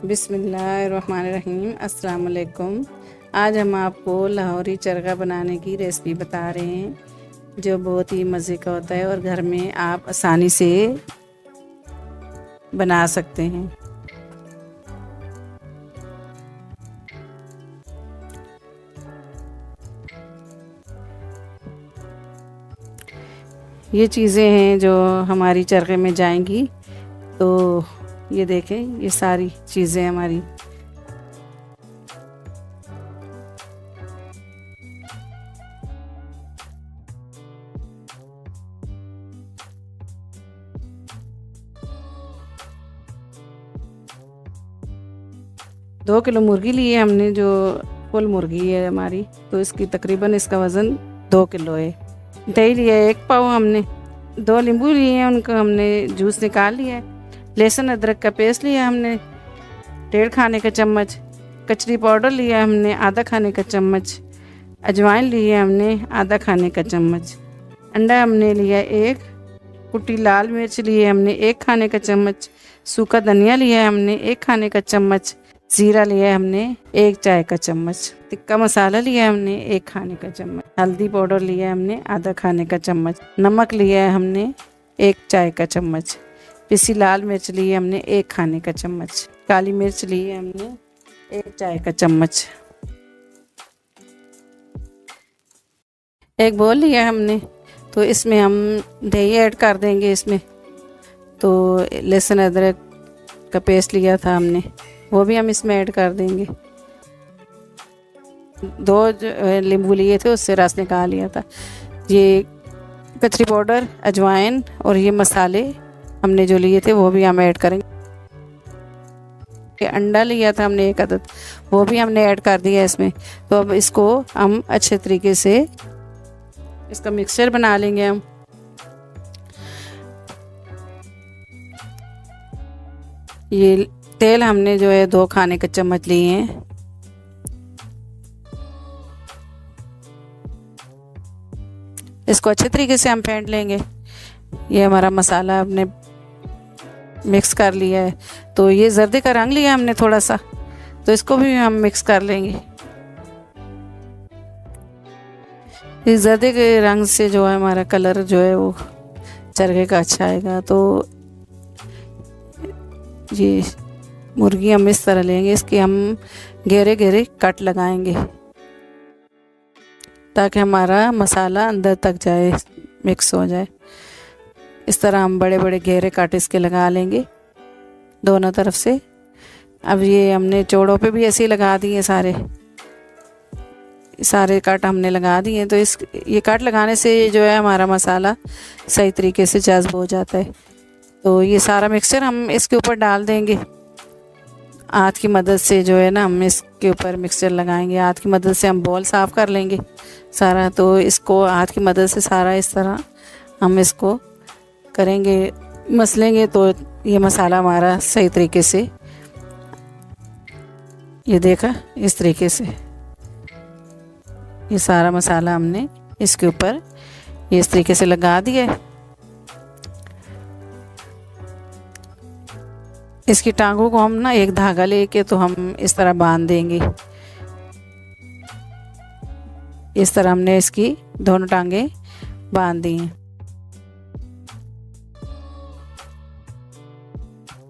बिस्मिल्लाहिर्रहमानिर्रहीम। अस्सलाम वालेकुम। आज हम आपको लाहौरी चरगा बनाने की रेसिपी बता रहे हैं, जो बहुत ही मज़े का होता है और घर में आप आसानी से बना सकते हैं। ये चीज़ें हैं जो हमारी चरखे में जाएंगी। तो ये देखें, ये सारी चीज़ें हमारी दो किलो मुर्गी ली है हमने, जो फुल मुर्गी है हमारी, तो इसकी तकरीबन इसका वज़न 2 किलो है। दही लिया है 1 पाव हमने। 2 नींबू लिए हैं, उनका हमने जूस निकाल लिया है। लहसुन अदरक का पेस्ट लिया हमने 1.5 खाने का चम्मच। कचरी पाउडर लिया हमने आधा खाने का चम्मच। अजवाइन लिया हमने आधा खाने का चम्मच। अंडा हमने लिया 1। कुटी लाल मिर्च लिए हमने 1 खाने का चम्मच। सूखा धनिया लिया हमने 1 खाने का चम्मच। ज़ीरा लिया हमने 1 चाय का चम्मच। टिक्का मसाला लिया हमने 1 खाने का चम्मच। हल्दी पाउडर लिया हमने आधा खाने का चम्मच। नमक लिया हमने 1 चाय का चम्मच। पिसी लाल मिर्च लिए हमने 1 खाने का चम्मच। काली मिर्च लिए हमने 1 चाय का चम्मच। एक बोल लिया हमने, तो इसमें हम दही ऐड कर देंगे इसमें। तो लहसुन अदरक का पेस्ट लिया था हमने, वो भी हम इसमें ऐड कर देंगे। 2 नींबू लिए थे, उससे रस निकाल लिया था। ये कचरी पाउडर, अजवाइन और ये मसाले हमने जो लिए थे वो भी हम ऐड करेंगे। अंडा लिया था हमने 1 अदद, वो भी हमने ऐड कर दिया इसमें। तो अब इसको हम अच्छे तरीके से इसका मिक्सचर बना लेंगे हम। ये तेल हमने जो है 2 खाने के चम्मच लिए हैं। इसको अच्छे तरीके से हम फेंट लेंगे। ये हमारा मसाला हमने मिक्स कर लिया है। तो ये जर्दे का रंग लिया हमने थोड़ा सा, तो इसको भी हम मिक्स कर लेंगे। इस जर्दे के रंग से जो है हमारा कलर जो है वो चरखे का अच्छा आएगा। तो ये मुर्गी हम इस तरह लेंगे, इसके हम गहरे गहरे कट लगाएंगे ताकि हमारा मसाला अंदर तक जाए, मिक्स हो जाए। इस तरह हम बड़े बड़े गहरे कट इसके लगा लेंगे दोनों तरफ से। अब ये हमने चौड़ों पे भी ऐसे ही लगा दिए, सारे कट हमने लगा दिए। तो ये कट लगाने से जो है हमारा मसाला सही तरीके से जज्ब हो जाता है। तो ये सारा मिक्सचर हम इसके ऊपर डाल देंगे। हाथ की मदद से जो है ना हम इसके ऊपर मिक्सचर लगाएंगे। हाथ की मदद से हम बॉल साफ़ कर लेंगे सारा। तो इसको हाथ की मदद से सारा इस तरह हम इसको करेंगे, मसलेंगे। तो ये मसाला हमारा सही तरीके से, ये देखा, इस तरीके से ये सारा मसाला हमने इसके ऊपर ये इस तरीके से लगा दिया है। इसकी टांगों को हम ना एक धागा लेके तो हम इस तरह बांध देंगे। इस तरह हमने इसकी दोनों टांगे बांध दी हैं।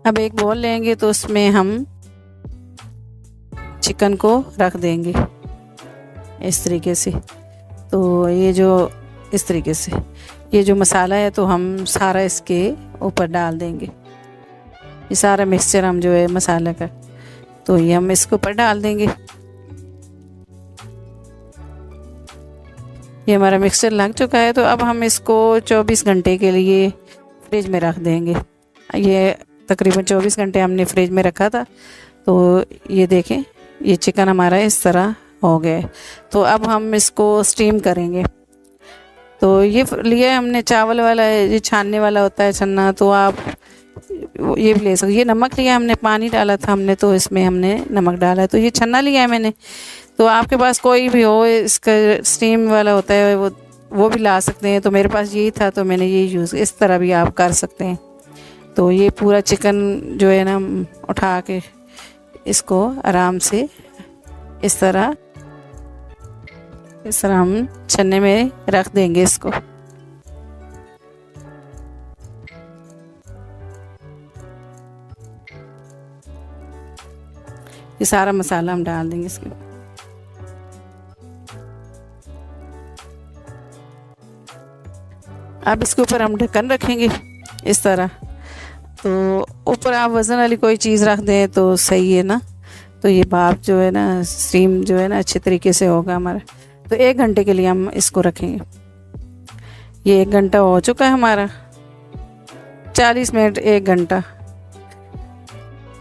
अब एक बॉल लेंगे, तो उसमें हम चिकन को रख देंगे इस तरीके से। तो ये जो इस तरीके से ये जो मसाला है तो हम सारा इसके ऊपर डाल देंगे। ये सारा मिक्सचर हम जो है मसाले का, तो ये हम इसके ऊपर डाल देंगे। ये हमारा मिक्सचर लग चुका है। तो अब हम इसको 24 घंटे के लिए फ्रिज में रख देंगे। ये तकरीबन 24 घंटे हमने फ्रिज में रखा था। तो ये देखें, ये चिकन हमारा इस तरह हो गया है। तो अब हम इसको स्टीम करेंगे। तो ये लिया हमने चावल वाला, ये छानने वाला होता है छन्ना, तो आप ये भी ले सकते। ये नमक लिया हमने, पानी डाला था हमने, तो इसमें हमने नमक डाला है। तो ये छन्ना लिया है मैंने। तो आपके पास कोई भी हो, इसका स्टीम वाला होता है, वो भी ला सकते हैं। तो मेरे पास यही था, तो मैंने यही यूज़, इस तरह भी आप कर सकते हैं। तो ये पूरा चिकन जो है ना उठा के इसको आराम से इस तरह हम छन्ने में रख देंगे इसको। ये सारा मसाला हम डाल देंगे इसमें। अब इसके ऊपर हम ढक्कन रखेंगे इस तरह। तो ऊपर आप वज़न वाली कोई चीज़ रख दें तो सही है ना, तो ये भाप जो है ना, स्टीम जो है ना अच्छे तरीके से होगा हमारा। तो 1 घंटे के लिए हम इसको रखेंगे। ये 1 घंटा हो चुका है हमारा, 40 मिनट 1 घंटा।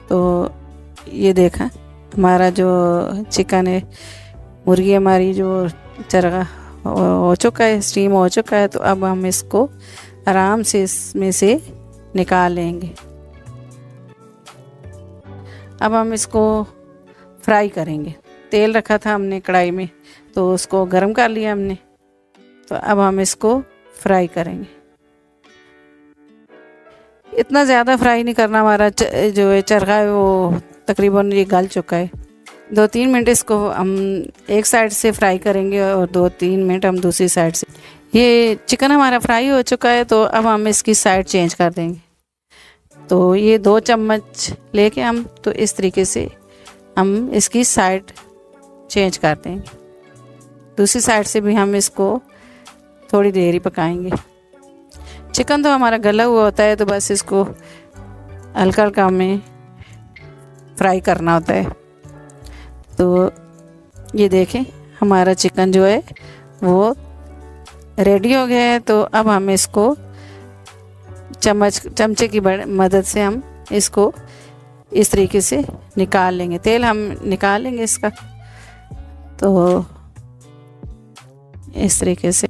तो ये देखा हमारा जो चिकन है, मुर्गी हमारी जो चरगा हो चुका है, स्टीम हो चुका है। तो अब हम इसको आराम से इसमें से निकाल लेंगे। अब हम इसको फ्राई करेंगे। तेल रखा था हमने कढ़ाई में, तो उसको गर्म कर लिया हमने। तो अब हम इसको फ्राई करेंगे। इतना ज़्यादा फ्राई नहीं करना, हमारा जो है चरखा है वो तकरीबन ये गल चुका है। 2-3 मिनट इसको हम एक साइड से फ्राई करेंगे और 2-3 मिनट हम दूसरी साइड से। ये चिकन हमारा फ्राई हो चुका है, तो अब हम इसकी साइड चेंज कर देंगे। तो ये 2 चम्मच लेके हम तो इस तरीके से हम इसकी साइड चेंज कर देंगे। दूसरी साइड से भी हम इसको थोड़ी देर ही पकाएंगे। चिकन तो हमारा गला हुआ होता है, तो बस इसको हल्का हल्का हमें फ्राई करना होता है। तो ये देखें हमारा चिकन जो है वो रेडी हो गया है। तो अब हम इसको चमचे की मदद से हम इसको इस तरीके से निकाल लेंगे। तेल हम निकाल लेंगे इसका। तो इस तरीके से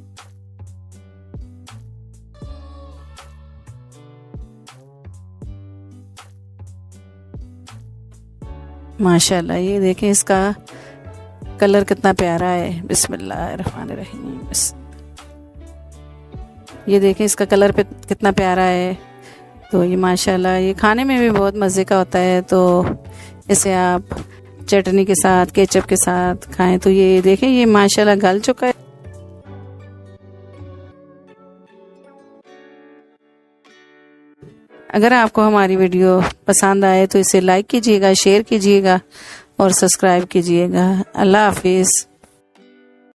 माशाल्लाह, ये देखें इसका कलर कितना प्यारा है। बिस्मिल्लाहिर्रहमानिर्रहीम। ये देखें इसका कलर पे कितना प्यारा है। तो ये माशाल्लाह ये खाने में भी बहुत मज़े का होता है। तो इसे आप चटनी के साथ, केचप के साथ खाएं। तो ये देखें ये माशाल्लाह गल चुका है। अगर आपको हमारी वीडियो पसंद आए तो इसे लाइक कीजिएगा, शेयर कीजिएगा और सब्सक्राइब कीजिएगा। अल्लाह हाफिज़।